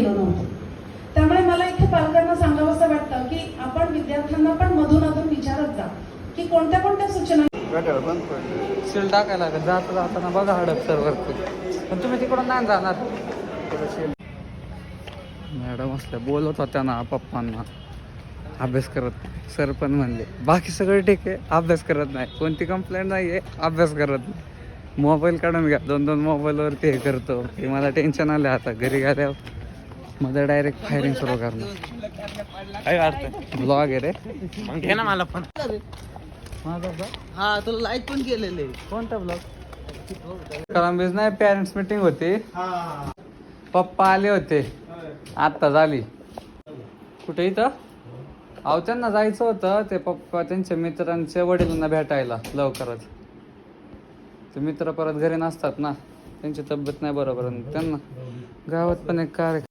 गेलो नव्हतो. त्यामुळे मला इथे पालकांना सांगावंसं वाटतं की आपण विद्यार्थ्यांना पण मधून विचारत जा की कोणत्या कोणत्या सूचना. सील टाकायला लागेल जाताना बघा हडपसर वरती, पण तुम्ही तिकडून नाही जाणार. मॅडम असल्या बोलत होत्या ना पप्पांना अभ्यास करत. सर पण म्हणले बाकी सगळं ठीक आहे, अभ्यास करत नाही, कोणती कंप्लेंट नाही आहे, अभ्यास करत नाही. मोबाईल काढून घ्या, 2-2 मोबाईलवरती हे करतो. की मला टेन्शन आलं आता घरी गेल्यावर मध्ये डायरेक्ट फायरिंग सुरू करणार. काय अर्थ ब्लॉग आहे रे. मग घे ना मला पण. माझा ब्लॉग हा तुला लाईक पण केलेले. कोणता ब्लॉग? कलांबीज नाही, पॅरेंट्स मीटिंग होती, पप्पा आले होते आत्ता झाली. कुठे इथं? अहो त्यांना जायचं होतं, ते पप्पा त्यांच्या मित्रांच्या वडिलांना भेटायला लवकरच. ते मित्र परत घरी नसतात ना, त्यांची तब्येत नाही बरोबर, त्यांना गावात पण एक कार्यक्रम